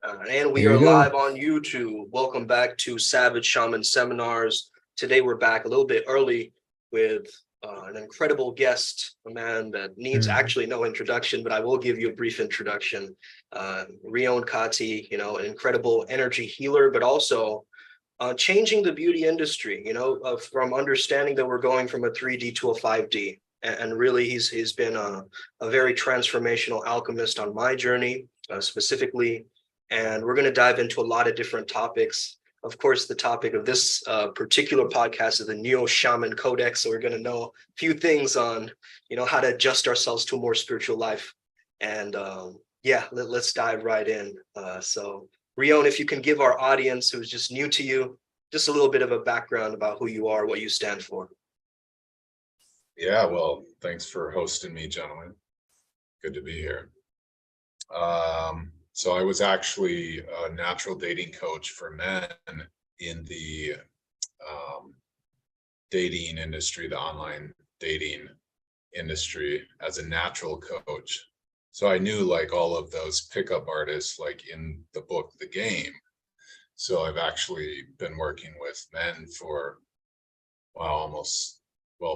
And we There are you go. live on YouTube. Welcome back to Savage Shaman Seminars. Today we're back a little bit early with an incredible guest, a man that needs actually no introduction, but I will give you a brief introduction. Rion Kati, an incredible energy healer, but also changing the beauty industry, from understanding that we're going from a 3D to a 5D. And really, he's been a very transformational alchemist on my journey, specifically. And we're going to dive into a lot of different topics. Of course, the topic of this particular podcast is the Neo Shaman Codex. So we're going to know a few things on, how to adjust ourselves to a more spiritual life. And let's dive right in. So Rion, if you can give our audience who's just new to you, just a little bit of a background about who you are, what you stand for. Yeah, well, thanks for hosting me, gentlemen. Good to be here. So I was actually a natural dating coach for men in the dating industry, the online dating industry, as a natural coach. So I knew like all of those pickup artists, like in the book, The Game. So I've actually been working with men for, almost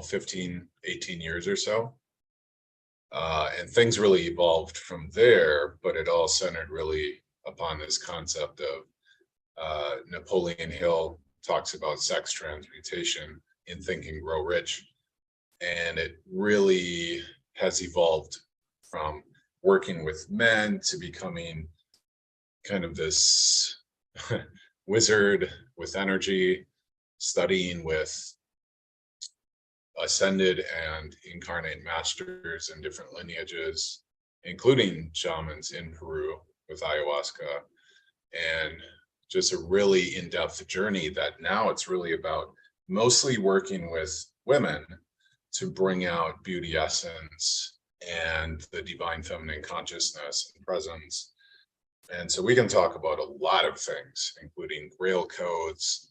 15, 18 years or so. And things really evolved from there, but it all centered really upon this concept of Napoleon Hill talks about sex transmutation in Think and Grow Rich. And it really has evolved from working with men to becoming kind of this wizard with energy, studying with ascended and incarnate masters in different lineages, including shamans in Peru with ayahuasca, and just a really in-depth journey that now it's really about mostly working with women to bring out beauty essence and the divine feminine consciousness and presence. And so we can talk about a lot of things, including grail codes,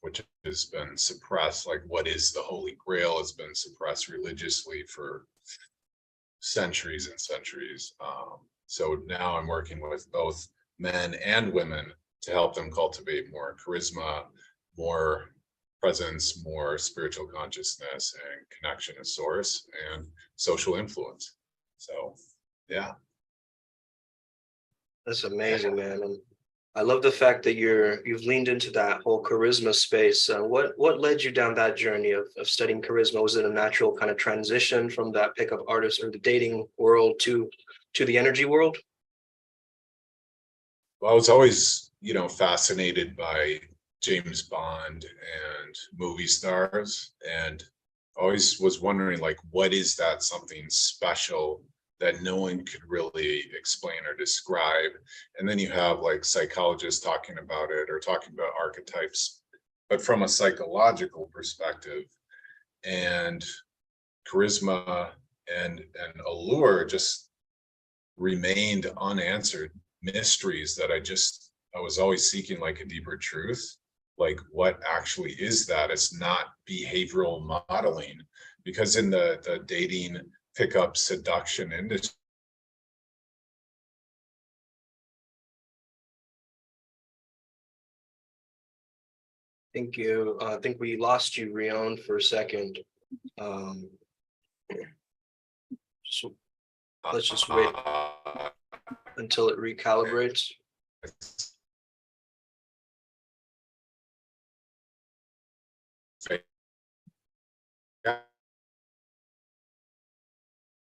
which has been suppressed. Like, what is the Holy Grail has been suppressed religiously for centuries and centuries. So now I'm working with both men and women to help them cultivate more charisma, more presence, more spiritual consciousness and connection to source and social influence. So, yeah. That's amazing, man. And I love the fact that you've leaned into that whole charisma space. What led you down that journey of studying charisma? Was it a natural kind of transition from that pickup artist or the dating world to the energy world? Well, I was always, fascinated by James Bond and movie stars, and always was wondering, like, what is that something special that no one could really explain or describe? And then you have like psychologists talking about it or talking about archetypes, but from a psychological perspective. And charisma and allure just remained unanswered mysteries that I was always seeking, like a deeper truth. Like, what actually is that? It's not behavioral modeling, because in the dating pickup seduction industry. I think we lost you, Rion, for a second. So let's just wait until it recalibrates.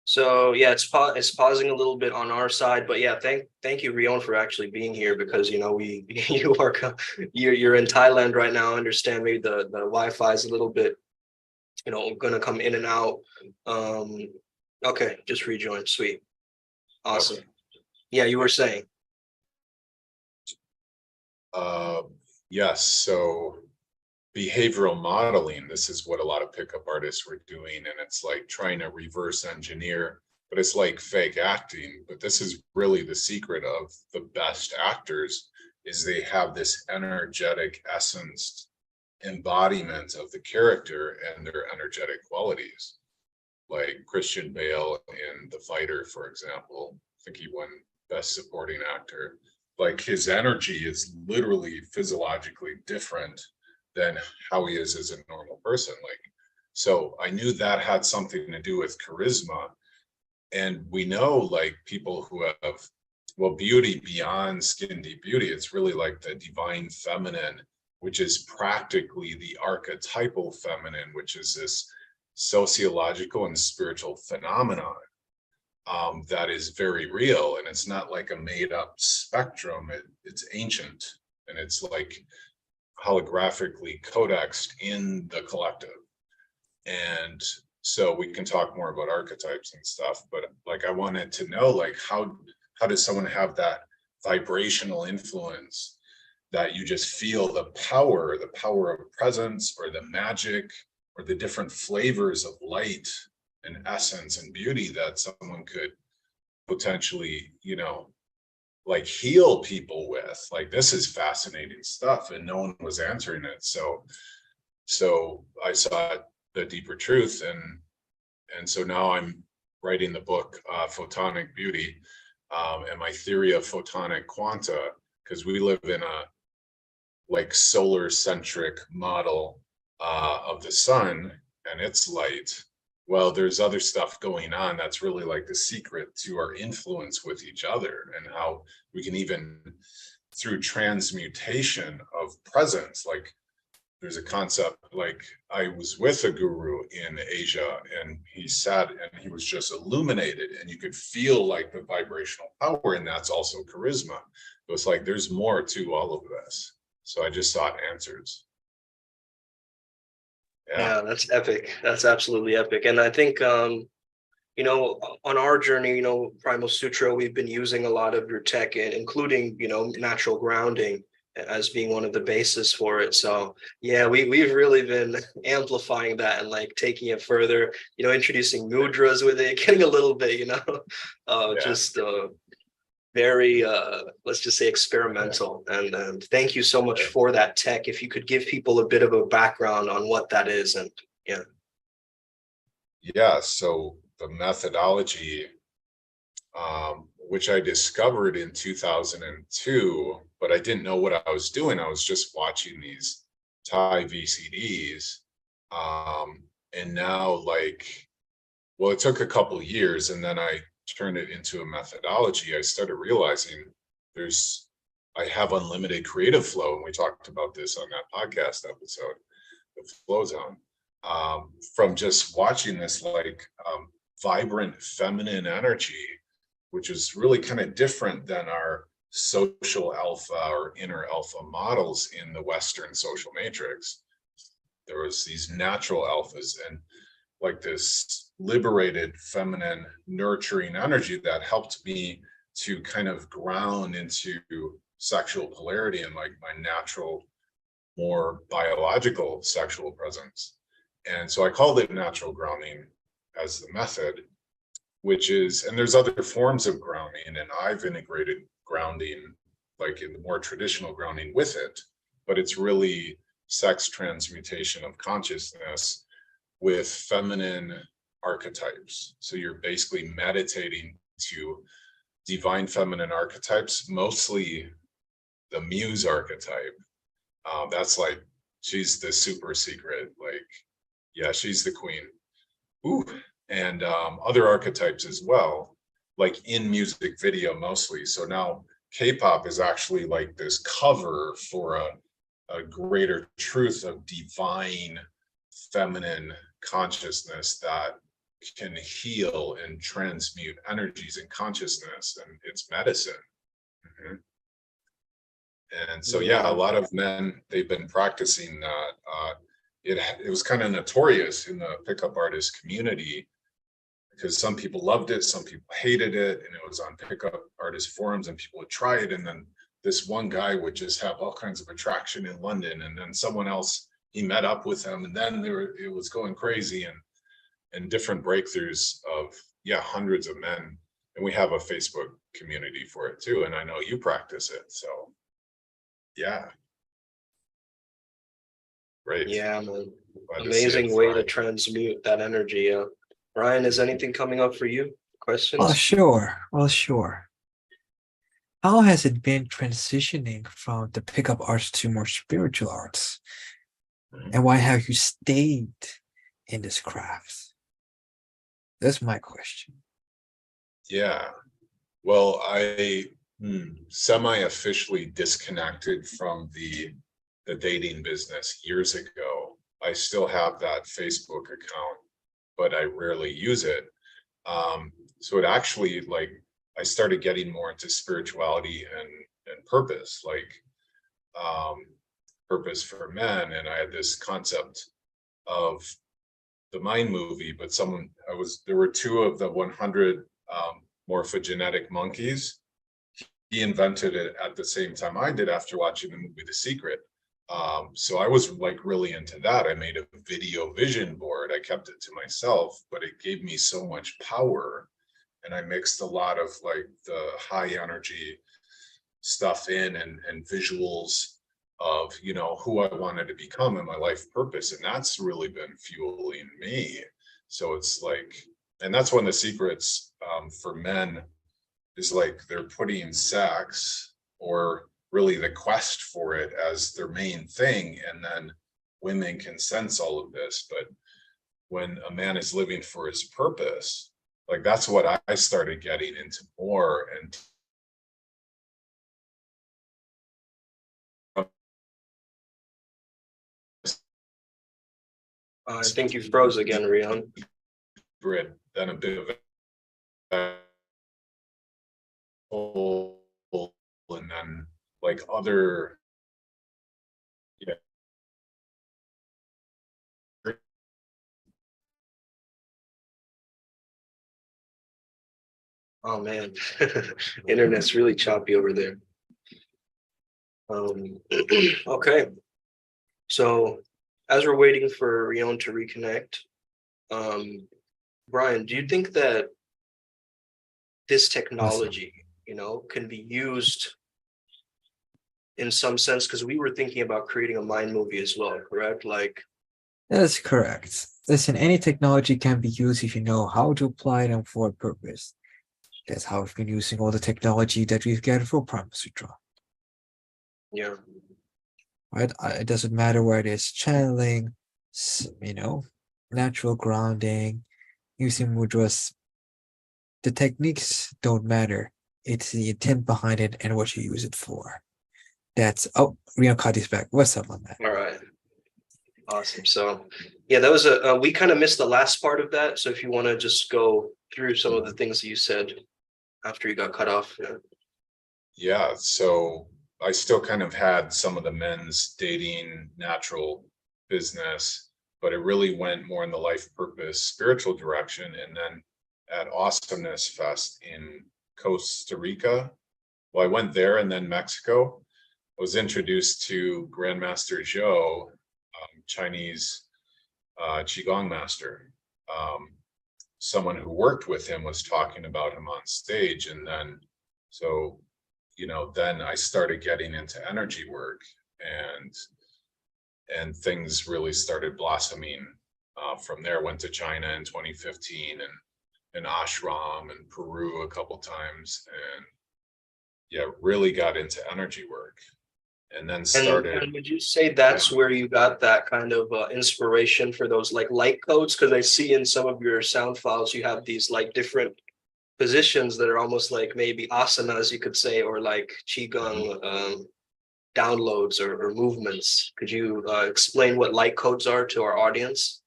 So yeah, it's pausing a little bit on our side, but yeah, thank you, Rion, for actually being here, because you're in Thailand right now. I understand maybe the Wi-Fi is a little bit gonna come in and out. Okay, just rejoin. Sweet, awesome. Okay. Yeah, you were saying. Yes, so behavioral modeling, this is what a lot of pickup artists were doing, and it's like trying to reverse engineer, but it's like fake acting. But this is really the secret of the best actors, is they have this energetic essence embodiment of the character and their energetic qualities. Like Christian Bale in The Fighter, for example. I think he won Best Supporting Actor. Like his energy is literally physiologically different than how he is as a normal person. Like, so I knew that had something to do with charisma. And we know like people who have, well, beauty beyond skin deep beauty, it's really like the divine feminine, which is practically the archetypal feminine, which is this sociological and spiritual phenomenon that is very real. And it's not like a made up spectrum. It's ancient, and it's like holographically codexed in the collective. And so we can talk more about archetypes and stuff, but like I wanted to know, like, how does someone have that vibrational influence that you just feel the power of presence, or the magic, or the different flavors of light and essence and beauty that someone could potentially, you know, like heal people with. Like, this is fascinating stuff, and no one was answering it. So I saw the deeper truth, and so now I'm writing the book Photonic Beauty, and my theory of photonic quanta, because we live in a like solar centric model of the sun and its light. Well, there's other stuff going on that's really like the secret to our influence with each other, and how we can even, through transmutation of presence, like there's a concept, like I was with a guru in Asia, and he sat and he was just illuminated, and you could feel like the vibrational power, and that's also charisma. So it's like there's more to all of this. So I just sought answers. Yeah, that's epic. That's absolutely epic. And I think, you know, on our journey, you know, Primal Sutra, we've been using a lot of your tech, including, you know, natural grounding as being one of the bases for it. So yeah, we've really been amplifying that and like taking it further, you know, introducing mudras with it, getting a little bit, you know, just very let's just say experimental. And thank you so much for that tech. If you could give people a bit of a background on what that is. And yeah, so the methodology, which I discovered in 2002, but I didn't know what I was doing. I was just watching these Thai VCDs, and now, like, well, it took a couple of years, and then I turned it into a methodology. I started realizing I have unlimited creative flow, and we talked about this on that podcast episode, the Flow Zone, from just watching this like vibrant feminine energy, which is really kind of different than our social alpha or inner alpha models in the Western social matrix. There was these natural alphas and like this liberated feminine nurturing energy that helped me to kind of ground into sexual polarity and like my natural, more biological sexual presence. And so I called it natural grounding as the method, which is, and there's other forms of grounding, and I've integrated grounding like in the more traditional grounding with it, but it's really sex transmutation of consciousness with feminine archetypes. So you're basically meditating to divine feminine archetypes, mostly the muse archetype. That's like, she's the super secret, like, yeah, she's the queen. Ooh. And other archetypes as well, like in music video mostly. So now K-pop is actually like this cover for a greater truth of divine feminine consciousness that can heal and transmute energies in consciousness, and it's medicine. Mm-hmm. And so, yeah, a lot of men, they've been practicing that. It was kind of notorious in the pickup artist community because some people loved it, some people hated it, and it was on pickup artist forums, and people would try it, and then this one guy would just have all kinds of attraction in London, and then someone else, he met up with him, and then it was going crazy, and different breakthroughs of hundreds of men. And we have a Facebook community for it too, and I know you practice it, so yeah. Great. Yeah, man. Amazing way to transmute that energy. Ryan, is anything coming up for you? Questions? Well, sure. how has it been transitioning from the pickup arts to more spiritual arts? And why have you stayed in this craft? That's my question. Yeah. Well, I semi-officially disconnected from the dating business years ago. I still have that Facebook account, but I rarely use it. So it actually, like, I started getting more into spirituality and purpose, like purpose for men. And I had this concept of the mind movie, but there were two of the 100 morphogenetic monkeys. He invented it at the same time I did after watching the movie The Secret. So I was like really into that. I made a video vision board. I kept it to myself, but it gave me so much power. And I mixed a lot of like the high energy stuff in and visuals of, you know, who I wanted to become and my life purpose. And that's really been fueling me. So it's like, and that's one of the secrets for men is like they're putting sex or really the quest for it as their main thing. And then women can sense all of this. But when a man is living for his purpose, like that's what I started getting into more. And I think you froze again, Rion. grid, then a bit of a whole, and then like other, yeah. Oh man, internet's really choppy over there. Okay, so as we're waiting for Rion to reconnect, Brian, do you think that this Awesome. technology, can be used in some sense? Because we were thinking about creating a mind movie as well, correct? Like, That's correct. Listen, any technology can be used if you know how to apply them for a purpose. That's how we've been using all the technology that we've gathered for Primal Sutra. yeah, Right? It doesn't matter where it is channeling, natural grounding, using mudras. The techniques don't matter. It's the intent behind it and what you use it for. Rion Kati's back. What's up on that? all right, awesome. So, yeah, that was we kind of missed the last part of that. So if you want to just go through some of the things that you said after you got cut off. Yeah. Yeah, so I still kind of had some of the men's dating natural business, but it really went more in the life purpose, spiritual direction. And then at Awesomeness Fest in Costa Rica, well, I went there and then Mexico. I was introduced to Grandmaster Zhou, Chinese Qigong master. Someone who worked with him was talking about him on stage. And then, so then I started getting into energy work and things really started blossoming from there. Went to China in 2015 and ashram and Peru a couple times, and yeah, really got into energy work. And then started. And would you say that's where you got that kind of inspiration for those like light codes? Because I see in some of your sound files you have these like different positions that are almost like maybe asanas, you could say, or like qigong downloads or movements. Could you explain what light codes are to our audience?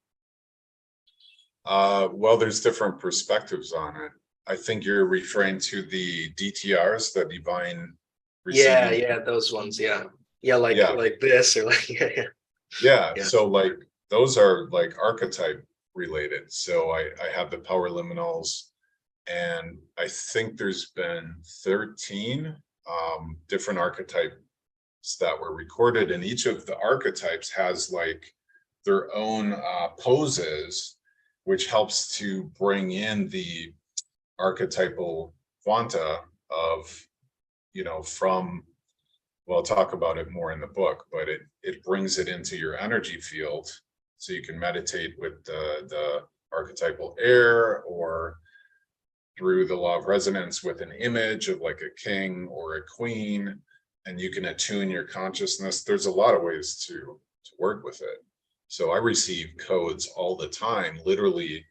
Well, there's different perspectives on it. I think you're referring to the DTRs, the divine Yeah, receiving. yeah, those ones. Yeah, yeah, like Yeah, like this or like yeah, yeah. yeah. So like those are like archetype related. So I have the power liminals, and I think there's been 13 different archetypes that were recorded, and each of the archetypes has like their own poses, which helps to bring in the archetypal quanta of, from, well, I'll talk about it more in the book, but it brings it into your energy field, so you can meditate with the archetypal air, or through the law of resonance with an image of like a king or a queen, and you can attune your consciousness. There's a lot of ways to work with it. So I receive codes all the time, literally.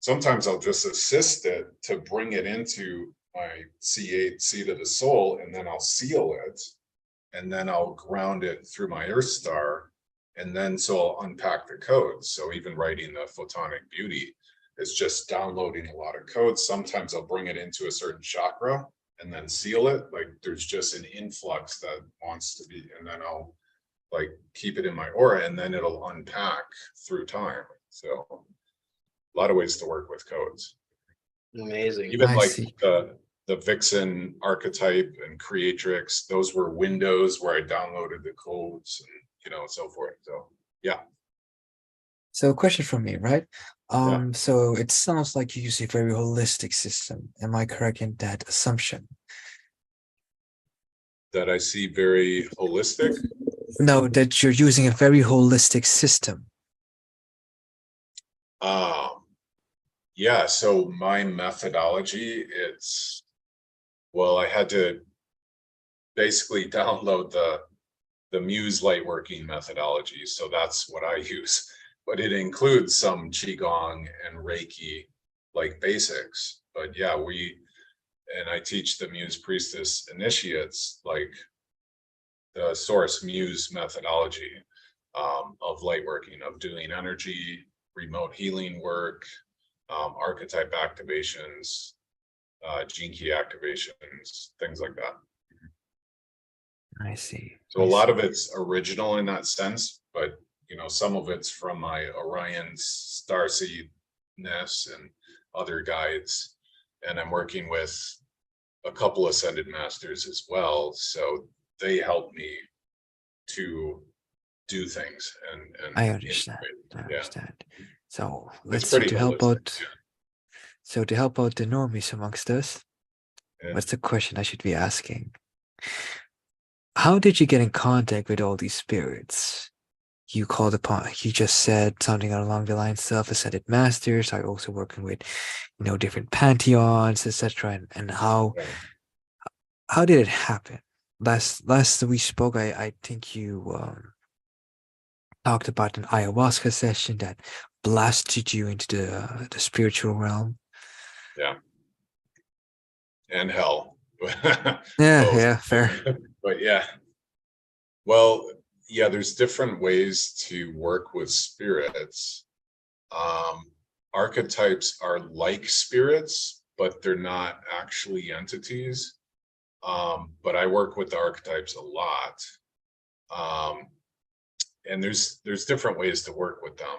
Sometimes I'll just assist it to bring it into my C8 seat of the soul, and then I'll seal it, and then I'll ground it through my earth star, and then so I'll unpack the codes. So even writing the photonic beauty is just downloading a lot of codes. Sometimes I'll bring it into a certain chakra and then seal it. Like there's just an influx that wants to be, and then I'll like keep it in my aura, and then it'll unpack through time. So a lot of ways to work with codes. Amazing. Even I like see. the vixen archetype and creatrix, those were windows where I downloaded the codes and so forth. So yeah. So a question from me, right? Yeah. So it sounds like you use a very holistic system. Am I correct in that assumption? That I see very holistic. No, that you're using a very holistic system. Yeah, so my methodology, I had to basically download the Muse lightworking methodology. So that's what I use, but it includes some Qigong and Reiki, like basics. But yeah, I teach the Muse priestess initiates, like the source Muse methodology of lightworking, of doing energy, remote healing work, archetype activations, gene key activations, things like that. I see. So a lot of it's original in that sense, but some of it's from my Orion starseedness and other guides, and I'm working with a couple ascended masters as well, so they help me to do things and I understand. integrate. I understand. So It's let's see pretty to help holistic. out. So to help out the normies amongst us, Yeah. what's the question I should be asking? How did you get in contact with all these spirits? You just said something along the lines of ascended masters. I also working with, different pantheons, etc. And how did it happen? Last we spoke, I think you talked about an ayahuasca session that blasted you into the spiritual realm. Yeah. And hell. Yeah, Both. yeah, fair. But yeah. Well, yeah, there's different ways to work with spirits. Archetypes are like spirits, but they're not actually entities. But I work with the archetypes a lot. And there's different ways to work with them.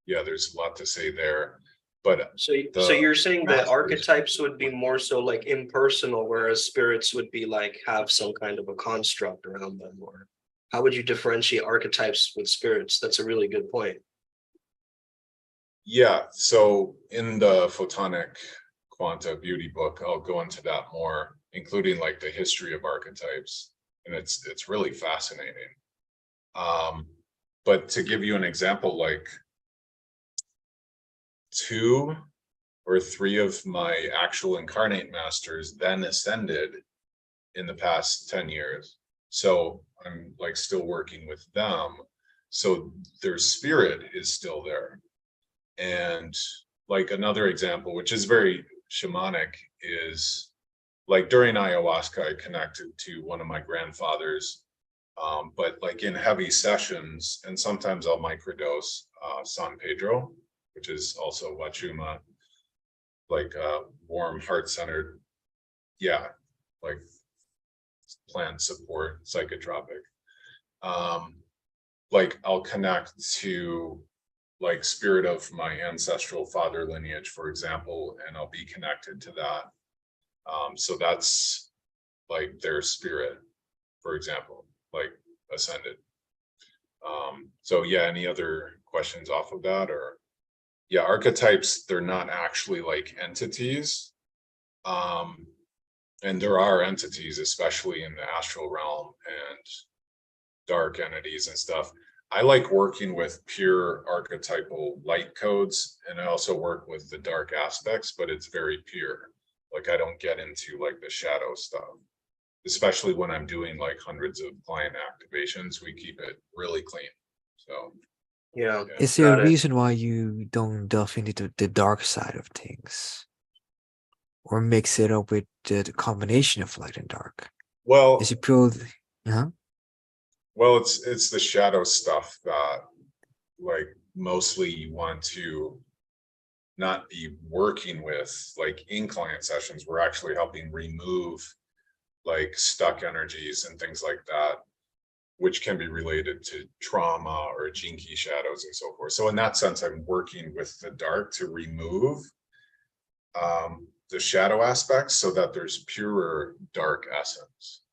Yeah, there's a lot to say there. But So you're saying that archetypes would be more so like impersonal, whereas spirits would be like have some kind of a construct around them, or how would you differentiate archetypes with spirits? That's a really good point. Yeah, so in the Photonic Quanta Beauty book, I'll go into that more, including like the history of archetypes, and it's really fascinating. But to give you an example, like 2 or 3 of my actual incarnate masters then ascended in the past 10 years. So I'm like still working with them. So their spirit is still there. And like another example, which is very shamanic, is like during ayahuasca, I connected to one of my grandfathers. But like in heavy sessions, and sometimes I'll microdose San Pedro, which is also Wachuma, like warm, heart-centered, yeah, like plant support, psychotropic. Like I'll connect to like spirit of my ancestral father lineage, for example, and I'll be connected to that. So that's like their spirit, for example, like ascended. So yeah, any other questions off of that? Or yeah, archetypes, they're not actually like entities. And there are entities, especially in the astral realm and dark entities and stuff. I like working with pure archetypal light codes, and I also work with the dark aspects, but it's very pure. Like I don't get into like the shadow stuff, especially when I'm doing like hundreds of client activations. We keep it really clean. So Yeah, yeah. Is there got a it. reason why you don't delve into the dark side of things? Or mix it up with the combination of light and dark? Well, Is it purely, huh? well, it's the shadow stuff that like mostly you want to not be working with like in client sessions. We're actually helping remove like stuck energies and things like that, which can be related to trauma or gene key shadows and so forth. So in that sense, I'm working with the dark to remove the shadow aspects so that there's purer dark essence.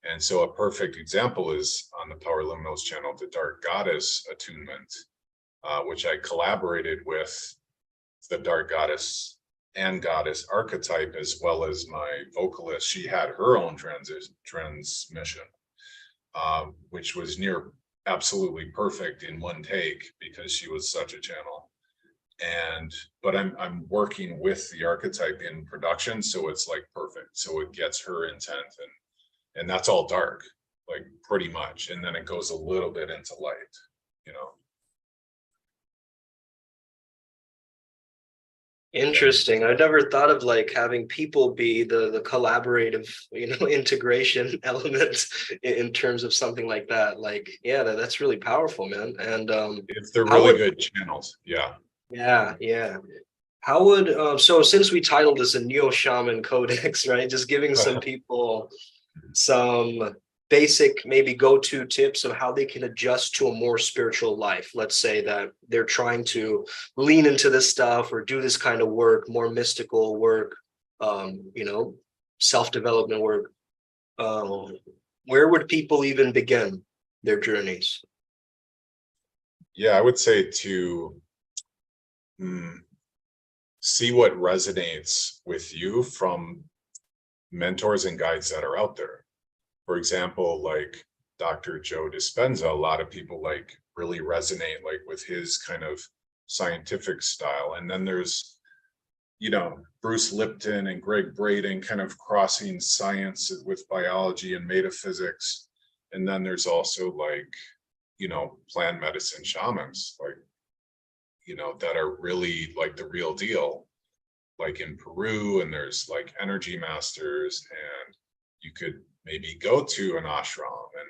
And so a perfect example is on the Power Liminals channel, the Dark Goddess attunement, which I collaborated with the Dark Goddess and Goddess archetype, as well as my vocalist. She had her own transmission, which was near absolutely perfect in one take because she was such a channel. But I'm working with the archetype in production, so it's like perfect. So it gets her intent, and that's all dark, like pretty much. And then it goes a little bit into light, you know. Interesting. I never thought of like having people be the collaborative, integration element in terms of something like that. Like, yeah, that's really powerful, man. And If they're how really would good channels, yeah. yeah. How would so since we titled this a Neo Shaman Codex, right? Just giving some people some basic maybe go-to tips of how they can adjust to a more spiritual life. Let's say that they're trying to lean into this stuff or do this kind of work, more mystical work, self-development work. Where would people even begin their journeys? Yeah, I would say to see what resonates with you from mentors and guides that are out there. For example, like Dr. Joe Dispenza, a lot of people like really resonate like with his kind of scientific style. And then there's, Bruce Lipton and Greg Braden kind of crossing science with biology and metaphysics. And then there's also like, plant medicine shamans, like, that are really like the real deal, like in Peru. And there's like energy masters, and you could maybe go to an ashram, and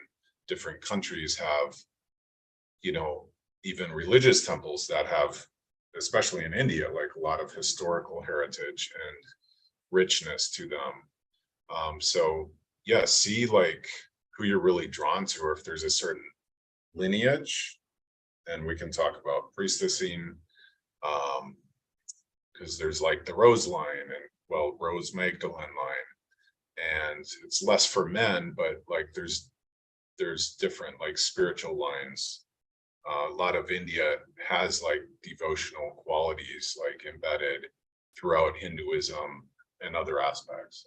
different countries have, even religious temples that have, especially in India, like a lot of historical heritage and richness to them. So yeah, see like who you're really drawn to, or if there's a certain lineage, and we can talk about priestessing, because there's like the Rose line and Rose Magdalene line, and it's less for men, but like there's different like spiritual lines. A lot of India has like devotional qualities like embedded throughout Hinduism and other aspects.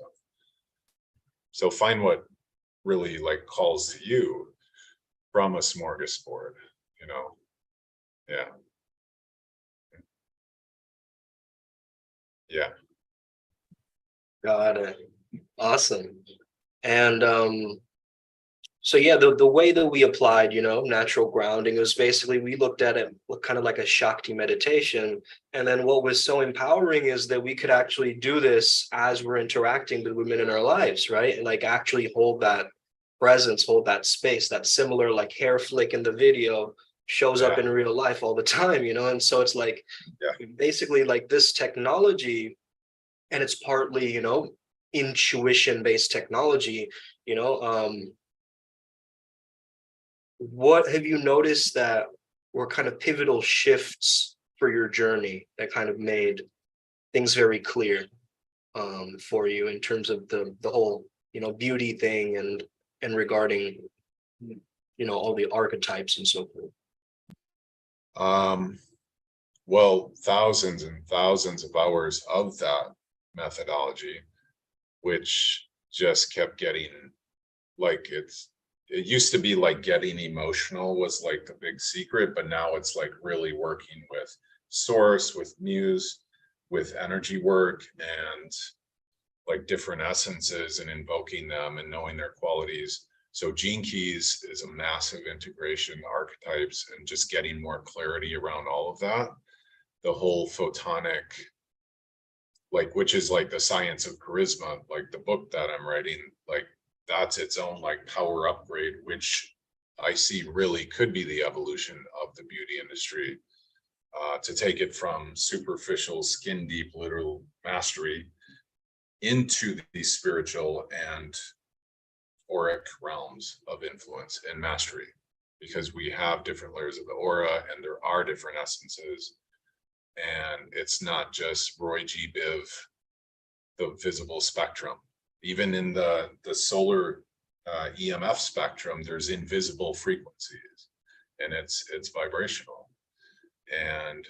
So find what really like calls to you from a smorgasbord, yeah. Yeah. Got it. Awesome. And so yeah, the way that we applied, natural grounding was basically we looked at it kind of like a Shakti meditation. And then what was so empowering is that we could actually do this as we're interacting with women in our lives, right? And like actually hold that presence, hold that space, that similar like hair flick in the video shows up in real life all the time, And so it's like basically like this technology, and it's partly, intuition-based technology, what have you noticed that were kind of pivotal shifts for your journey that kind of made things very clear for you in terms of the whole beauty thing and regarding all the archetypes and so forth? Well, thousands and thousands of hours of that methodology, which just kept getting like it used to be like getting emotional was like the big secret, but now it's like really working with source, with muse, with energy work, and like different essences and invoking them and knowing their qualities. So gene keys is a massive integration, archetypes, and just getting more clarity around all of that. The whole photonic, like, which is like the science of charisma, like the book that I'm writing, like that's its own like power upgrade, which I see really could be the evolution of the beauty industry, to take it from superficial, skin deep, literal mastery into the spiritual and auric realms of influence and mastery, because we have different layers of the aura and there are different essences. And it's not just Roy G. Biv, the visible spectrum. Even in the solar EMF spectrum, there's invisible frequencies, and it's vibrational. And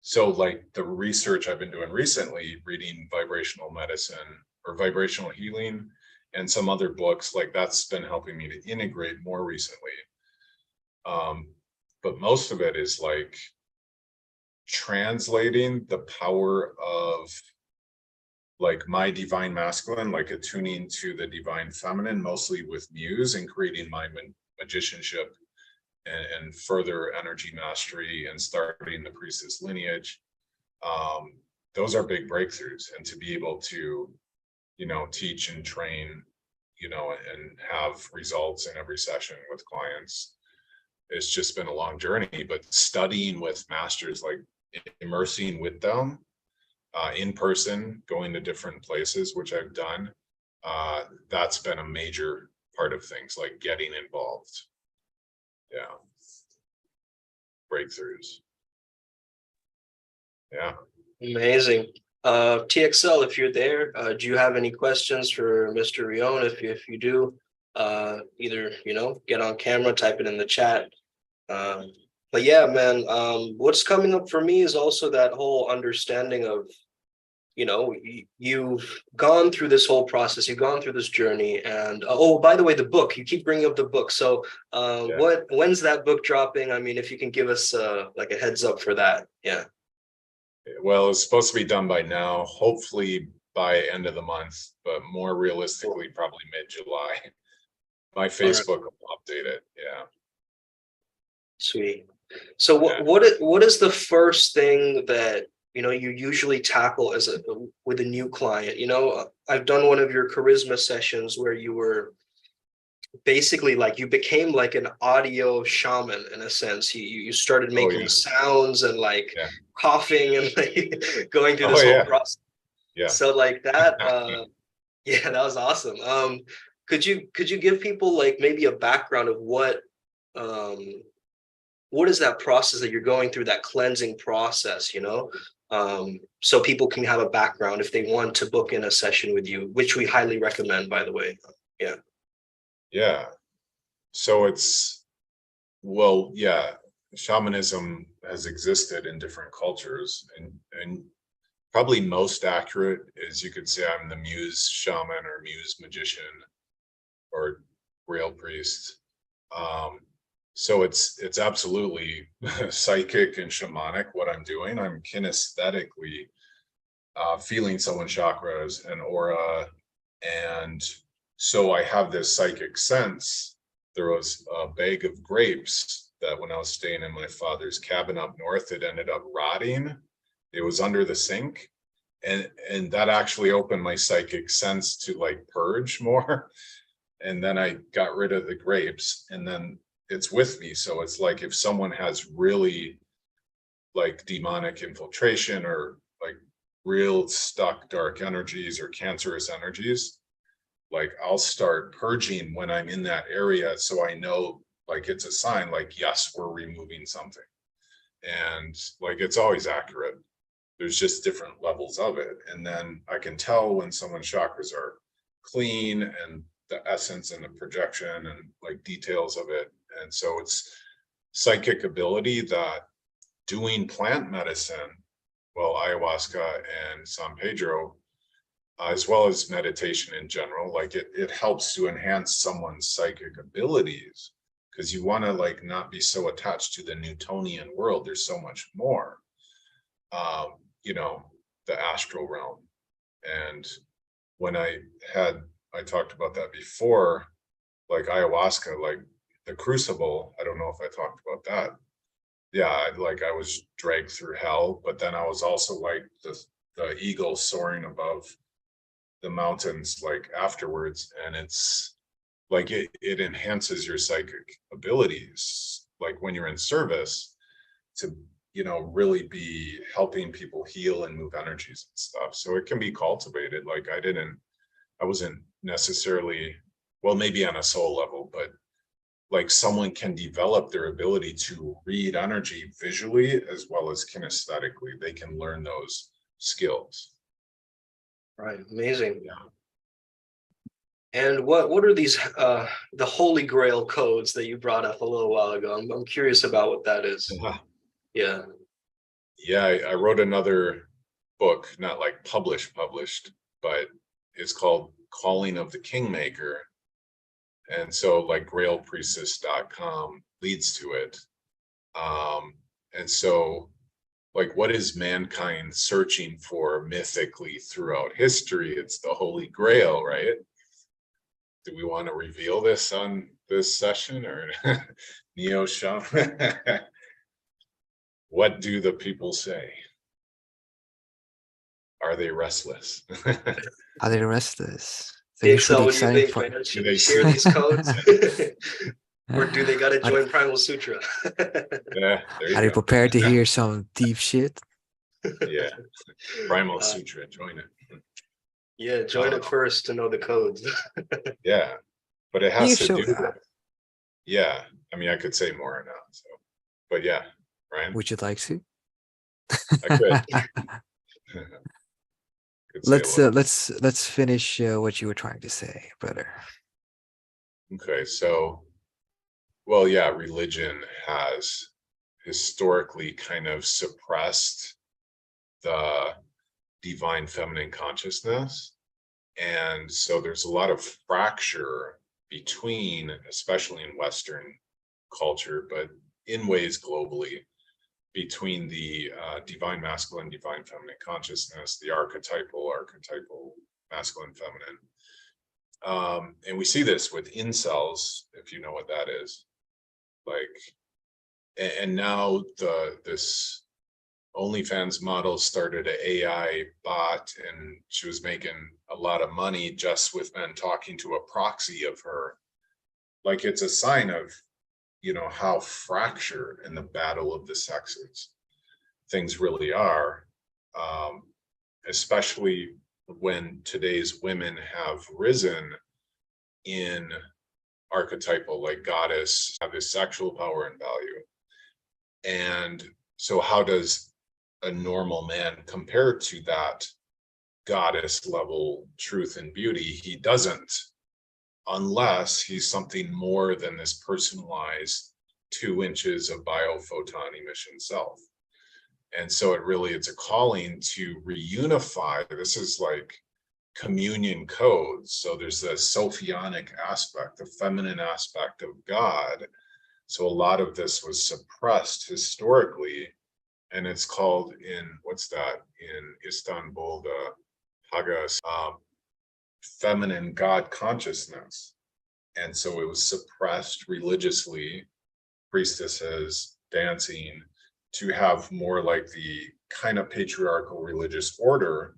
so like the research I've been doing recently, reading vibrational medicine or vibrational healing and some other books, like that's been helping me to integrate more recently. But most of it is like translating the power of like my divine masculine, like attuning to the divine feminine, mostly with muse, and creating my magicianship and further energy mastery and starting the priestess lineage. Those are big breakthroughs. And to be able to, you know, teach and train, you know, and have results in every session with clients, it's just been a long journey. But studying with masters, like immersing with them in person, going to different places, which I've done, that's been a major part of things, like getting involved. Yeah. Breakthroughs. Yeah. Amazing. TXL, if you're there, do you have any questions for Mr. Rion? If you do, either, you know, get on camera, type it in the chat. But yeah, man, what's coming up for me is also that whole understanding of, you know, you've gone through this whole process, you've gone through this journey, and oh, by the way, the book, you keep bringing up the book. So Yeah. when's that book dropping? I mean, if you can give us like a heads up for that. Yeah. Well, it's supposed to be done by now, hopefully by end of the month, but more realistically, probably mid-July. My Facebook will update it. Yeah. Sweet. So Yeah. what is the first thing that, you know, you usually tackle as with a new client? You know, I've done one of your charisma sessions where you were basically like, you became like an audio shaman in a sense. You started making yeah. sounds and like Yeah. coughing and like going through Oh, this whole yeah. process. Yeah. So like that, yeah, that was awesome. Could you give people like maybe a background of um what is that process that you're going through, that cleansing process, you know? So people can have a background if they want to book in a session with you, which we highly recommend, by the way. Yeah. Yeah. So it's, well, yeah, shamanism has existed in different cultures, and probably most accurate is you could say I'm the muse shaman or muse magician or grail priest. So it's absolutely psychic and shamanic what I'm doing. I'm kinesthetically feeling someone's chakras and aura. And so I have this psychic sense. There was a bag of grapes that when I was staying in my father's cabin up north, it ended up rotting. It was under the sink. And that actually opened my psychic sense to like purge more. And then I got rid of the grapes, and then it's with me. So it's like if someone has really like demonic infiltration or like real stuck dark energies or cancerous energies, like I'll start purging when I'm in that area. So I know like it's a sign like, yes, we're removing something. And like it's always accurate. There's just different levels of it. And then I can tell when someone's chakras are clean and the essence and the projection and like details of it. And so it's psychic ability that doing plant medicine, well, ayahuasca and San Pedro, as well as meditation in general. Like it helps to enhance someone's psychic abilities, because you want to like not be so attached to the Newtonian world. There's so much more, you know, the astral realm. And when I talked about that before, like ayahuasca, like the crucible, I don't know if I talked about that. Yeah, I was dragged through hell, but then I was also like the eagle soaring above the mountains like afterwards. And it's like it enhances your psychic abilities, like when you're in service, to really be helping people heal and move energies and stuff. So it can be cultivated. Like I wasn't necessarily, well, maybe on a soul level, but like someone can develop their ability to read energy visually as well as kinesthetically. They can learn those skills. Right. Amazing. Yeah. And what are these the Holy Grail codes that you brought up a little while ago? I'm curious about what that is. Yeah. Yeah, I wrote another book, not like published, but it's called Calling of the Kingmaker. And so like grailpriestess.com leads to it. And so like, what is mankind searching for mythically throughout history? It's the Holy Grail, right? Do we want to reveal this on this session, or Neo Shaman? What do the people say? Are they restless? Are they restless? Hey, It's really Excel, what do you exciting think, for. man? Should they we share these codes? Or do they gotta Are, join Primal Sutra? Yeah, there you are they go. prepared to hear some deep shit? Yeah, Primal Uh, Sutra, join it. Yeah, join it first to know the codes. Yeah, but it You has to show. do with, yeah, I mean, I could say more now, so, but yeah, Ryan, Would you like to? I could. Could say a little. Let's finish what you were trying to say, brother. Okay, so, well, yeah, religion has historically kind of suppressed the divine feminine consciousness. And so there's a lot of fracture between, especially in Western culture, but in ways globally, between the divine masculine, divine feminine consciousness, the archetypal masculine, feminine. And we see this with incels, if you know what that is. Like, and now this OnlyFans model started an AI bot, and she was making a lot of money just with men talking to a proxy of her. Like, it's a sign of, how fractured in the battle of the sexes things really are, especially when today's women have risen in archetypal, like goddess, have this sexual power and value. And so how does a normal man compare to that goddess level truth and beauty? He doesn't, unless he's something more than this personalized 2 inches of biophoton emission self. And so it's a calling to reunify. This is like communion codes. So there's the Sophionic aspect, the feminine aspect of God. So a lot of this was suppressed historically, and it's called in Istanbul, the Hagas, feminine God consciousness. And so it was suppressed religiously, priestesses dancing, to have more like the kind of patriarchal religious order.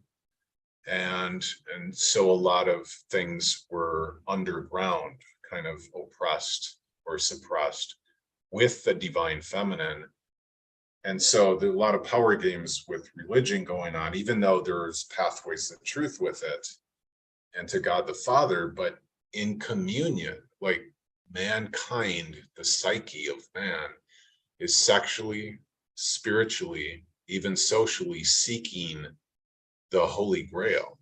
And so a lot of things were underground, kind of oppressed or suppressed with the divine feminine. And so there are a lot of power games with religion going on, even though there's pathways to truth with it and to God the Father, but in communion, like mankind, the psyche of man is sexually, spiritually, even socially seeking the Holy Grail.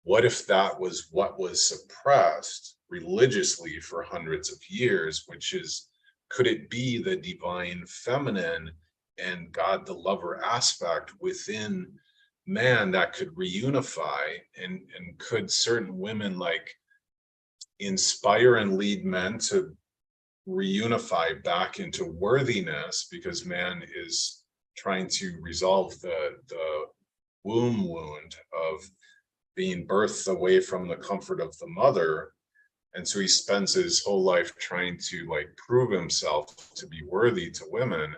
What if that was what was suppressed religiously for hundreds of years, which is, could it be the divine feminine and God the lover aspect within man that could reunify, and could certain women like inspire and lead men to reunify back into worthiness, because man is trying to resolve the womb wound of being birthed away from the comfort of the mother. And so he spends his whole life trying to like prove himself to be worthy to women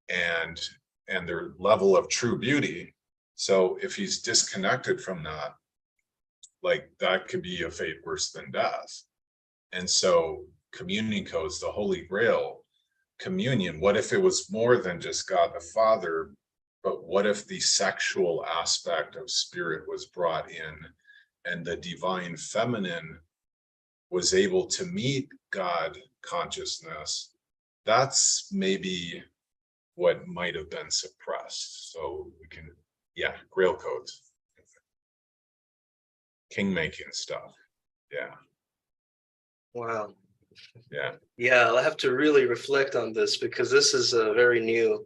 and their level of true beauty. So if he's disconnected from that, like that could be a fate worse than death. And so communion codes, the Holy Grail, communion, what if it was more than just God the Father, but what if the sexual aspect of spirit was brought in, and the divine feminine was able to meet God consciousness? That's maybe what might have been suppressed. So we can, yeah, Grail codes, king making stuff. Yeah. Wow. Yeah. Yeah, I'll have to really reflect on this, because this is very new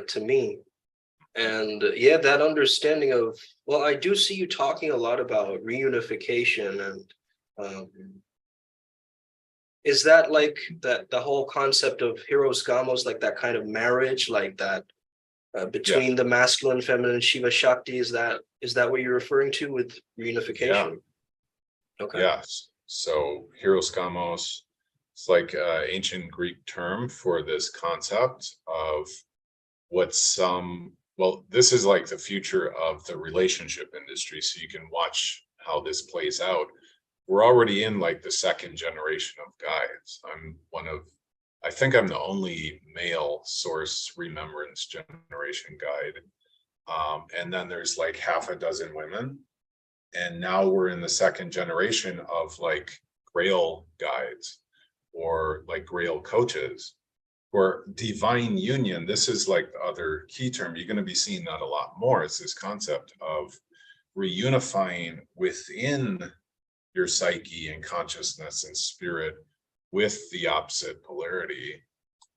to me. And yeah, that understanding of, well, I do see you talking a lot about reunification, and is that like that the whole concept of Heroes Gamos, like that kind of marriage, like that between the masculine, feminine, Shiva Shakti? Is that what you're referring to with reunification? Okay. Yes. So Heroes Gamos, it's like an ancient Greek term for this concept of what some, well, this is like the future of the relationship industry. So you can watch how this plays out. We're already in like the second generation of guides. I think I'm the only male source remembrance generation guide. And then there's like half a dozen women. And now we're in the second generation of like Grail guides, or like Grail coaches, or divine union. This is like the other key term. You're going to be seeing that a lot more. It's this concept of reunifying within your psyche and consciousness and spirit with the opposite polarity.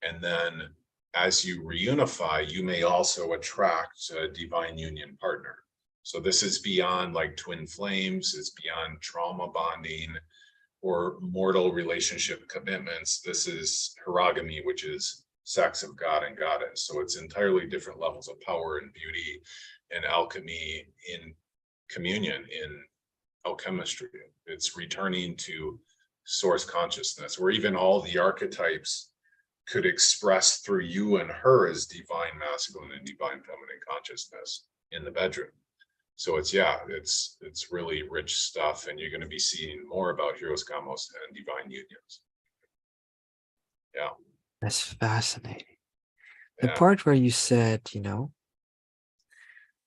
And then as you reunify, you may also attract a divine union partner. So this is beyond like twin flames, it's beyond trauma bonding or mortal relationship commitments. This is herogamy, which is sex of God and goddess. So it's entirely different levels of power and beauty and alchemy in communion, in alchemistry. It's returning to source consciousness, where even all the archetypes could express through you and her as divine masculine and divine feminine consciousness in the bedroom. So it's really rich stuff, and you're going to be seeing more about Heroes Gamos and divine unions. Yeah. That's fascinating. The Yeah. part where you said,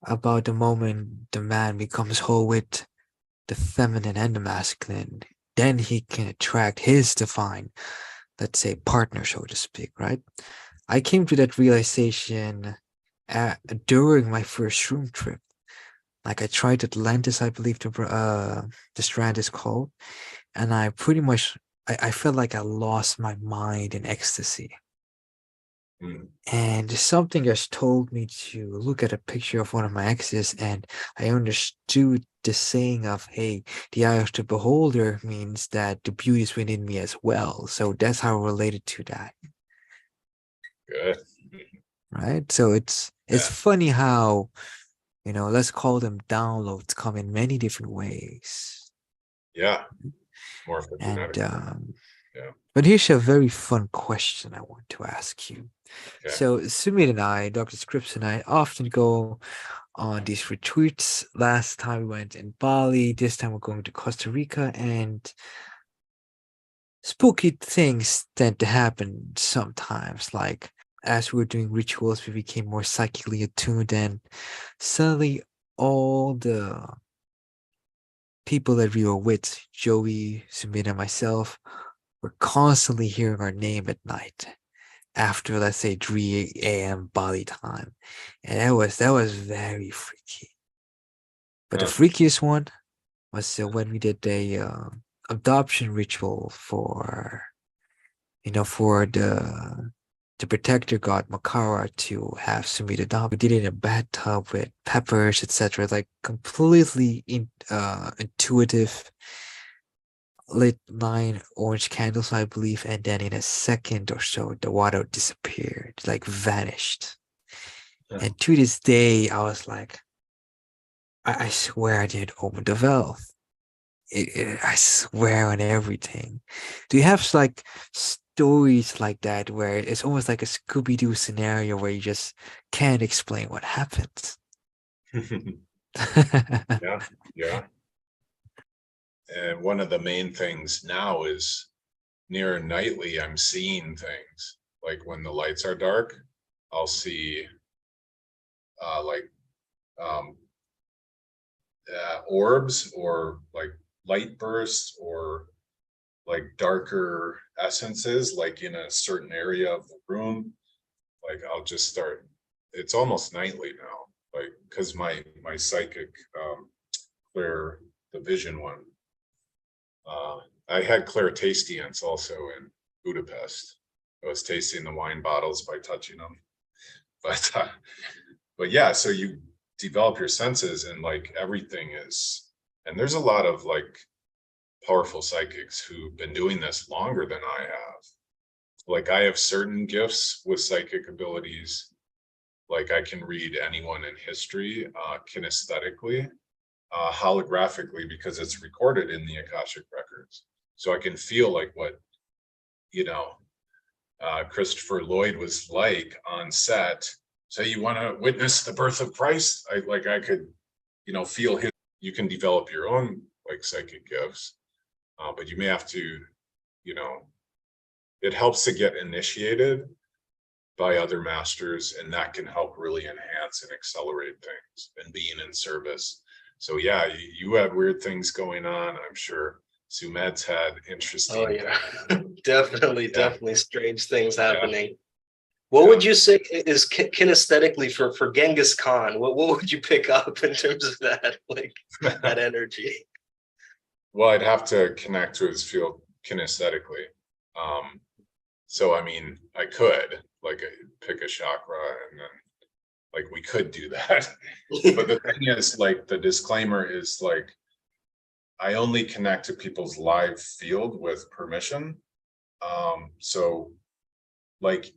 about the moment the man becomes whole with the feminine and the masculine, then he can attract his divine, let's say, partner, so to speak, right? I came to that realization during my first shroom trip. Like I tried Atlantis, I believe the strand is called, and I pretty much I felt like I lost my mind in ecstasy. And something just told me to look at a picture of one of my exes, and I understood the saying of, hey, the eye of the beholder means that the beauty is within me as well. So that's how I related to that. Good. Right? So it's funny how, let's call them downloads, come in many different ways. Yeah. More And yeah. But here's a very fun question I want to ask you. Okay. So Sumit and I, Dr. Scripps and I, often go on these retreats. Last time we went in Bali, this time we're going to Costa Rica, and spooky things tend to happen sometimes. Like as we were doing rituals, we became more psychically attuned, and suddenly all the people that we were with, Joey, Sumit, and myself, were constantly hearing our name at night after, let's say, 3 a.m. Bali time. And that was very freaky. But the freakiest one was when we did a adoption ritual for the to protect your god Makara to have Sumida Dam. We did it in a bathtub with peppers, etc. Like completely intuitive. Lit 9 orange candles, I believe, and then in a second or so, the water disappeared, like vanished. And to this day, I was like, I swear I didn't open the valve. I swear on everything. Do you have like stories like that where it's almost like a Scooby-Doo scenario where you just can't explain what happens? Yeah, yeah. And one of the main things now is near nightly, I'm seeing things. Like when the lights are dark, I'll see like um, orbs or like light bursts or like darker essences, like in a certain area of the room. Like I'll just start. It's almost nightly now, like because my psychic clear the vision one. I had clairtastance also in Budapest. I was tasting the wine bottles by touching them, but yeah. So you develop your senses, and like everything is. And there's a lot of like powerful psychics who've been doing this longer than I have. Like I have certain gifts with psychic abilities. Like I can read anyone in history kinesthetically, holographically, because it's recorded in the Akashic records. So I can feel like what, you know, Christopher Lloyd was like on set. So you want to witness the birth of Christ? I could, feel his. You can develop your own like psychic gifts, but you may have to, you know, it helps to get initiated by other masters, and that can help really enhance and accelerate things and being in service. So yeah, you had weird things going on. I'm sure Sumed's had interesting Oh yeah, things. definitely strange things happening. What Yeah. would you say is kinesthetically for Genghis Khan? What would you pick up in terms of that, like that energy? Well, I'd have to connect to his field kinesthetically. So I mean, I could like pick a chakra and then like we could do that. But the thing is, like the disclaimer is like I only connect to people's live field with permission. So like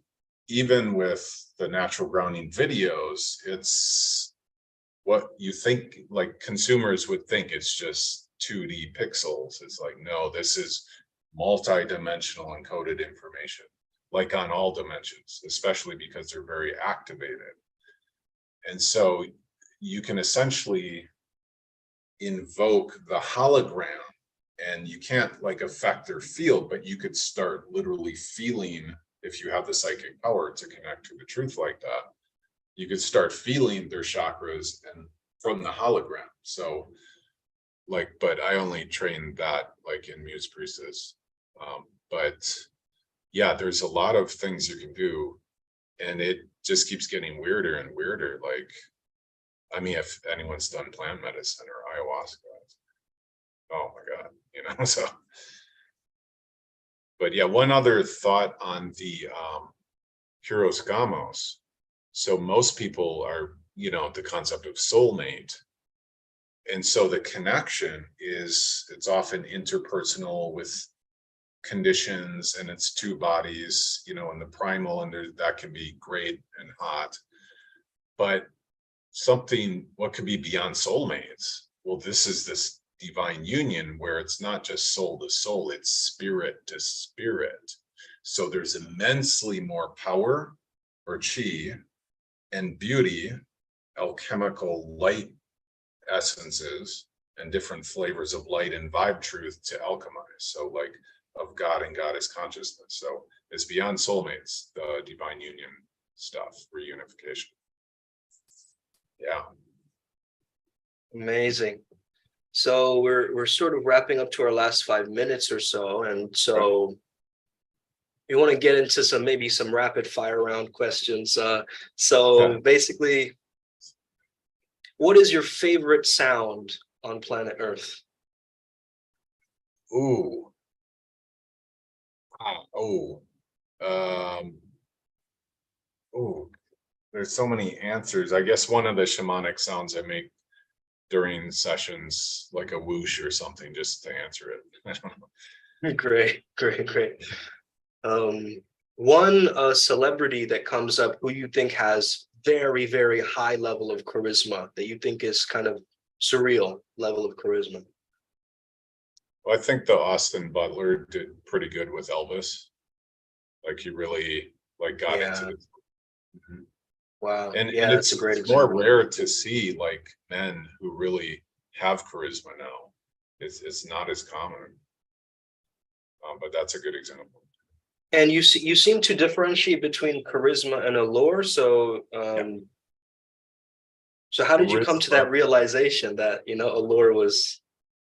even with the natural grounding videos, it's what you think like consumers would think it's just 2D pixels. It's like, no, this is multi-dimensional encoded information, like on all dimensions, especially because they're very activated. And so you can essentially invoke the hologram, and you can't like affect their field, but you could start literally feeling, if you have the psychic power to connect to the truth like that, you could start feeling their chakras and from the hologram. So like, but I only trained that like in Muse Priestess. But yeah, there's a lot of things you can do, and it just keeps getting weirder and weirder. Like, I mean, if anyone's done plant medicine or ayahuasca, oh my God, so. But yeah, one other thought on the Kyros Gamos. So most people are, the concept of soulmate. And so the connection is, it's often interpersonal with conditions, and it's two bodies, in the primal, and that can be great and hot. But what could be beyond soulmates? Well, this is this divine union where it's not just soul to soul, it's spirit to spirit. So there's immensely more power or chi and beauty, alchemical light essences, and different flavors of light and vibe truth to alchemize. So like of God and goddess consciousness. So it's beyond soulmates, the divine union stuff, reunification. Yeah. Amazing. So we're sort of wrapping up to our last 5 minutes or so, and so we want to get into maybe some rapid fire round questions. So basically, what is your favorite sound on planet Earth? Ooh. Oh. Oh, there's so many answers. I guess one of the shamanic sounds I make during sessions, like a whoosh or something, just to answer it. I don't know. Great. One celebrity that comes up who you think has very, very high level of charisma that you think is kind of surreal level of charisma. Well, I think the Austin Butler did pretty good with Elvis. Like he really like got into Yeah. it. Mhm. Wow. And Yeah, that's a great it's more example. rare to see like men who really have charisma now. It's not as common. But that's a good example. And you seem to differentiate between charisma and allure. So Yeah. so how did you come to Charisma. that realization that allure was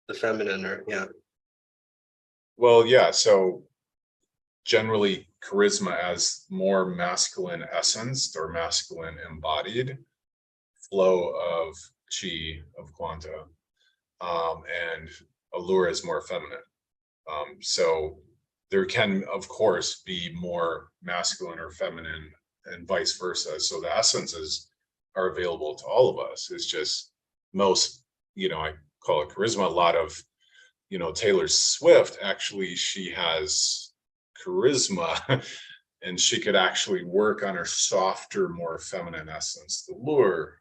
the feminine or yeah. Well, yeah. So generally, charisma as more masculine essence or masculine embodied flow of chi of quanta, and allure is more feminine. So there can, of course, be more masculine or feminine and vice versa. So the essences are available to all of us. It's just most, I call it charisma. A lot of, Taylor Swift, actually, she has charisma and she could actually work on her softer, more feminine essence, the lure,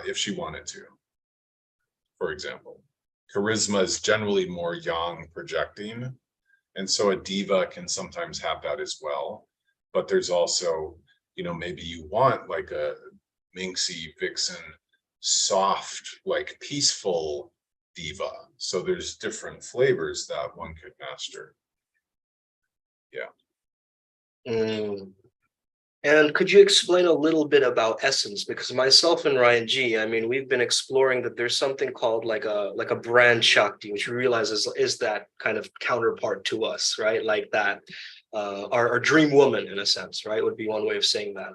if she wanted to, for example. Charisma is generally more yang projecting, and so a diva can sometimes have that as well. But there's also, maybe you want like a minxie vixen, soft, like peaceful diva. So there's different flavors that one could master. Yeah. Mm. And could you explain a little bit about essence? Because myself and Ryan G, I mean, we've been exploring that there's something called like a brand Shakti, which we realize is that kind of counterpart to us, right? Like that, our dream woman in a sense, right? Would be one way of saying that.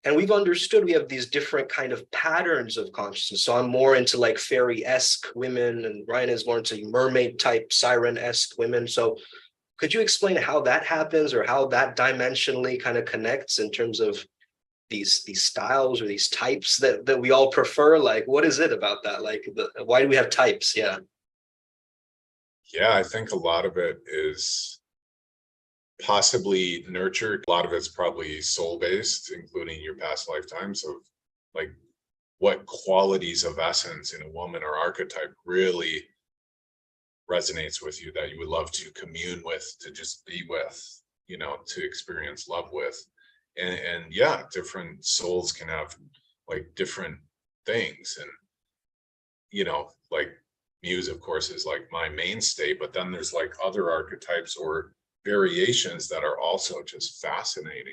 And we've understood we have these different kind of patterns of consciousness. So I'm more into like fairy-esque women, and Ryan is more into mermaid type, siren-esque women. So could you explain how that happens or how that dimensionally kind of connects in terms of these styles or these types that we all prefer? Like, what is it about that? Like, why do we have types? Yeah. Yeah, I think a lot of it is possibly nurtured. A lot of it's probably soul based, including your past lifetimes of like what qualities of essence in a woman or archetype really resonates with you that you would love to commune with, to just be with, to experience love with. And yeah, different souls can have like different things. And, like Muse, of course, is like my mainstay, but then there's like other archetypes or variations that are also just fascinating.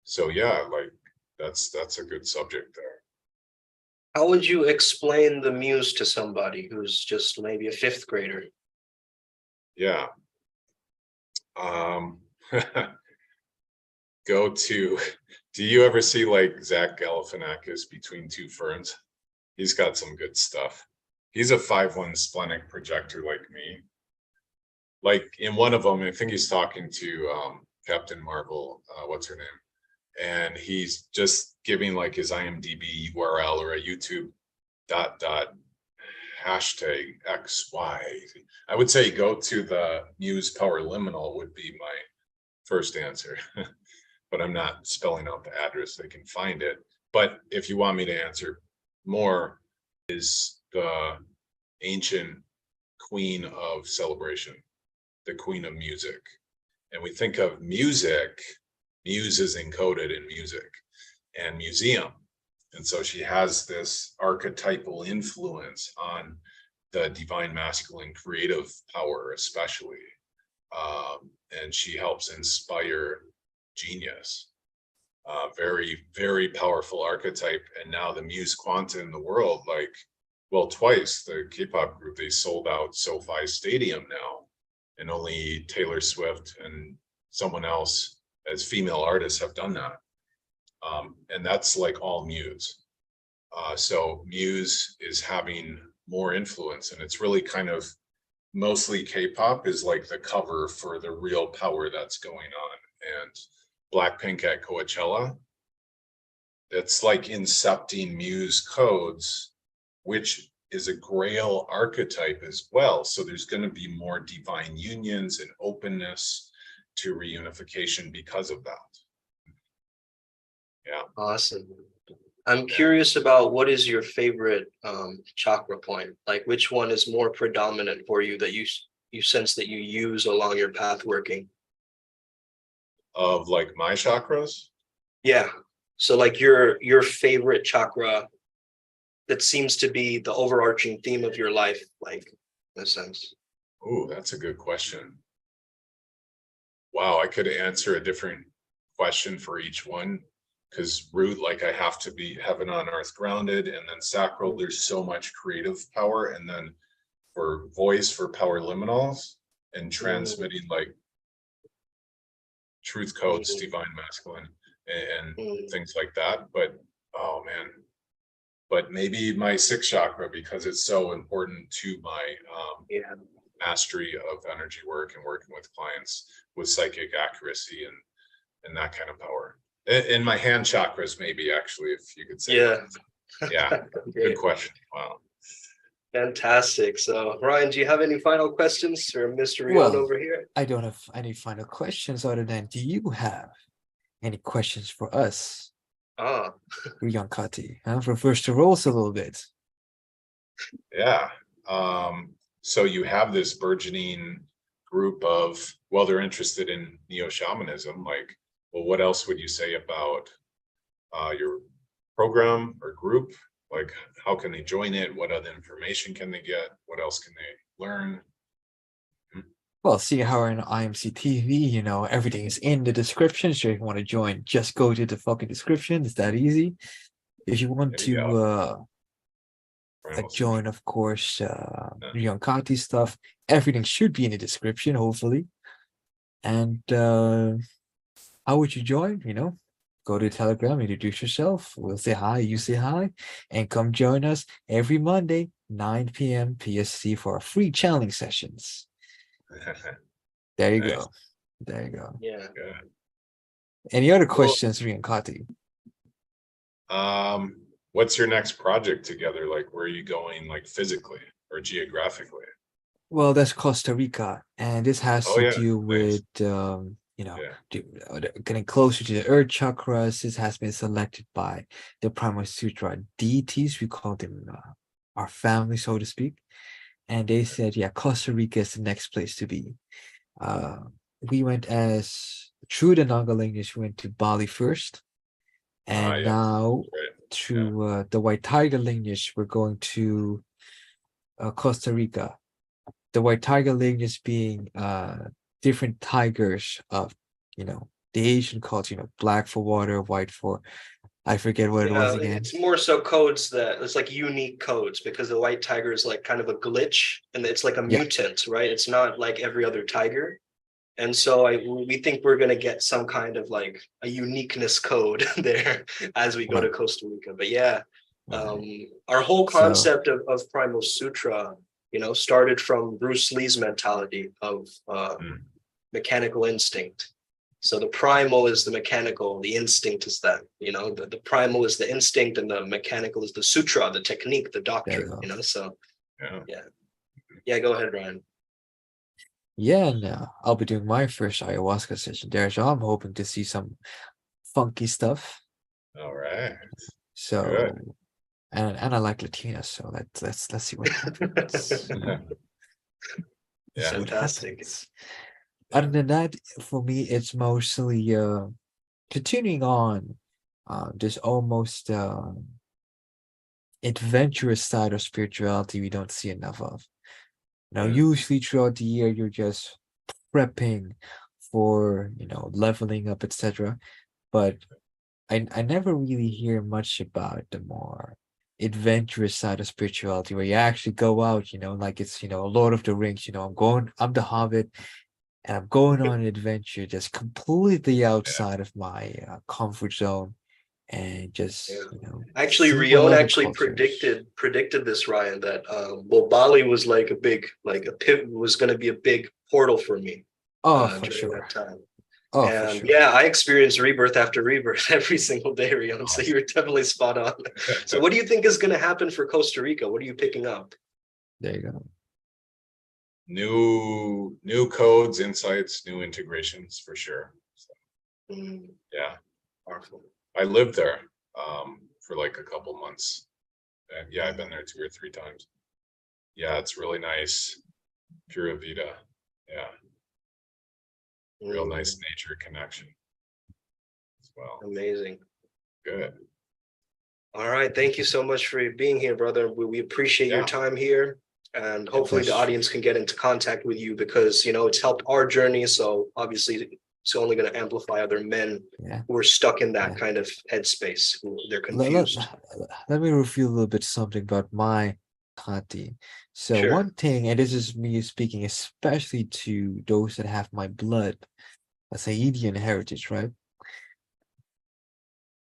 So yeah, like that's a good subject there. How would you explain the muse to somebody who's just maybe a fifth grader? Yeah. Go to, do you ever see like Zach Galifianakis Between Two Ferns? He's got some good stuff. He's a 5/1 splenic projector like me. Like in one of them, I think he's talking to Captain Marvel, what's her name? And he's just giving like his IMDb URL or a YouTube dot hashtag XY. I would say go to the Muse Power Liminal would be my first answer, but I'm not spelling out the address. They can find it. But if you want me to answer more, is the ancient queen of celebration, the queen of music. And we think of music, muse is encoded in music and museum. And so she has this archetypal influence on the divine masculine creative power, especially. And she helps inspire genius. Very, very powerful archetype. And now the Muse Quanta in the world, like, well, twice the K-pop group, they sold out SoFi Stadium now. And only Taylor Swift and someone else as female artists have done that. And that's like all Muse. So Muse is having more influence, and it's really kind of mostly K-pop is like the cover for the real power that's going on. And Blackpink at Coachella. It's like incepting muse codes, which is a grail archetype as well. So there's going to be more divine unions and openness to reunification because of that. Yeah. Awesome. I'm curious about what is your favorite chakra point? Like which one is more predominant for you that you sense that you use along your path working? Of like my chakras? Yeah. So like your favorite chakra that seems to be the overarching theme of your life, like in a sense. Oh, that's a good question. Wow, I could answer a different question for each one, because root, like I have to be heaven on earth grounded, and then sacral, there's so much creative power, and then for voice, for power liminals and transmitting like truth codes, divine masculine, and things like that. But oh man, but maybe my sixth chakra, because it's so important to my mastery of energy work and working with clients with psychic accuracy and that kind of power. In my hand chakras, maybe, actually, if you could say. Yeah. Good question. Wow. Fantastic. So Ryan, do you have any final questions for Mr. Rion Well, over here? I don't have any final questions other than, do you have any questions for us? Rion, Kati, reverse the roles a little bit. Yeah. So you have this burgeoning group of, well, they're interested in neo-shamanism. Like, well, what else would you say about your program or group? Like, how can they join it? What other information can they get? What else can they learn? Well, see how in IMC TV, everything is in the description. So if you want to join, just go to the fucking description. It's that easy. If you want to join, of course, Rion Kati stuff, everything should be in the description, hopefully. And how would you join? Go to Telegram, introduce yourself. We'll say hi, you say hi, and come join us every Monday, 9 p.m. PST for our free channeling sessions. There you go. There you go. Yeah. Any other questions, Rion Kati? What's your next project together? Like, where are you going, like physically or geographically? Well, that's Costa Rica, and this has to do with getting closer to the earth chakras. This has been selected by the Primal Sutra deities. We call them our family, so to speak. And they said, yeah, Costa Rica is the next place to be. We went through the Naga lineage, we went to Bali first. And now through the White Tiger lineage, we're going to Costa Rica. The White Tiger lineage being different tigers of, the Asian culture, black for water, white for, I forget what it was again. It's more so codes that it's like unique codes, because the white tiger is like kind of a glitch and it's like a mutant, right? It's not like every other tiger. And so we think we're going to get some kind of like a uniqueness code there as we go to Costa Rica. But yeah, our whole concept of Primal Sutra, started from Bruce Lee's mentality of mechanical instinct. So the primal is the mechanical, the instinct is that, the primal is the instinct and the mechanical is the sutra, the technique, the doctrine, so yeah, go ahead, Ryan. Yeah, and I'll be doing my first ayahuasca session there, so I'm hoping to see some funky stuff. All right. So, and I like Latinas, so let's see what happens. Fantastic. Other than that, for me, it's mostly continuing on this almost adventurous side of spirituality we don't see enough of. Usually throughout the year, you're just prepping for, leveling up, etc. But I never really hear much about the more adventurous side of spirituality where you actually go out, like it's, Lord of the Rings, I'm the Hobbit, and I'm going on an adventure just completely outside of my comfort zone, and just actually Rion actually predicted this, Ryan, that Bali was like a big, like a pivot, was going to be a big portal for me for sure that time. Oh, for And sure. yeah, I experience rebirth after rebirth every single day, Rion. So Awesome. you're definitely spot on. So what do you think is going to happen for Costa Rica? What are you picking up? There you go. New codes, insights, new integrations for sure. So, Mm, yeah, powerful. I lived there for like a couple months, and yeah, I've been there 2 or 3 times. Yeah, it's really nice. Pura vida. Yeah, real nice nature connection as well. Amazing. Good. All right. Thank you so much for being here, brother. We appreciate your Yeah. time here. And hopefully the course. audience can get into contact with you because, you know, it's helped our journey. So obviously it's only going to amplify other men Yeah. who are stuck in that Yeah. kind of headspace, who they're Let, confused. let me reveal a little bit something about my Kati. So Sure. one thing, and this is me speaking especially to those that have my blood, a Sahidian heritage, right?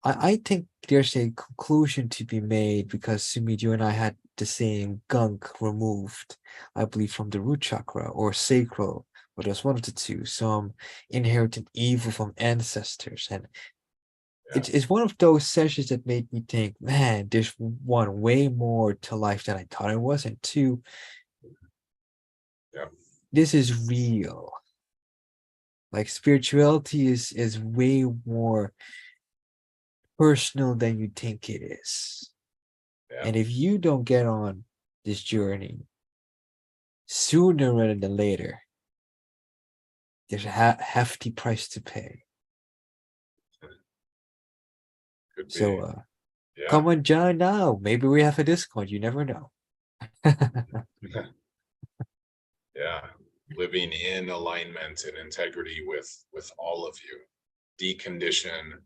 I think there's a conclusion to be made because Sumit, you and I had the same gunk removed, I believe, from the root chakra or sacral, or there's one of the two, some inherited evil from ancestors. And Yeah. it's one of those sessions that made me think, man, there's one, way more to life than I thought it was, and two, Yeah. this is real. Like spirituality is way more personal than you think it is. Yeah. And if you don't get on this journey sooner rather than later, there's a hefty price to pay. Could be. So Yeah. come on, John, now. Maybe we have a discount. You never know. Yeah, living in alignment and integrity with all of you. Decondition,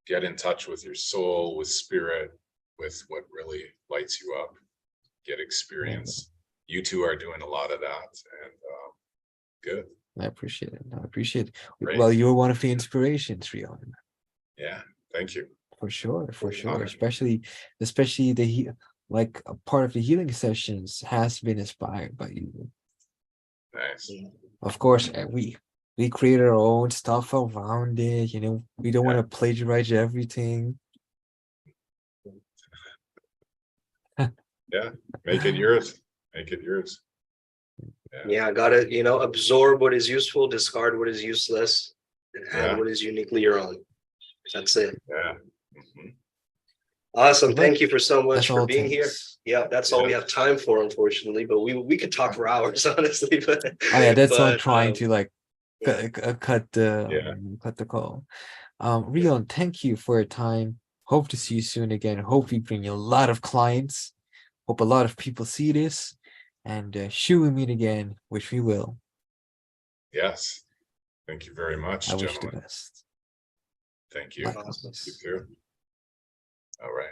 get in touch with your soul, with spirit, with what really lights you up. Get experience. You two are doing a lot of that, and good. I appreciate it. I appreciate it. Great. Well, you're one of the inspirations, Rion. Yeah, thank you. For sure, for sure. Honor. Especially the like a part of the healing sessions has been inspired by you. Nice. Of course, we create our own stuff around it. You know, we don't want to plagiarize everything. Yeah, make it yours. Make it yours. Yeah, gotta, you know, absorb what is useful, discard what is useless, and add Yeah. what is uniquely your own. That's it. Yeah. Mhm. Awesome. But Thank you for so much that's for all being here. things. Yeah, that's all we Yeah. have time for, unfortunately. But we could talk for hours, honestly. But Oh yeah, that's all I'm but, trying to like yeah. cut the call. Rion, thank you for your time. Hope to see you soon again. Hope we bring you a lot of clients. Hope a lot of people see this. And should we meet again, which we will. Yes. Thank you very much, I wish the gentlemen. best. Thank you. Likewise. You too. All right.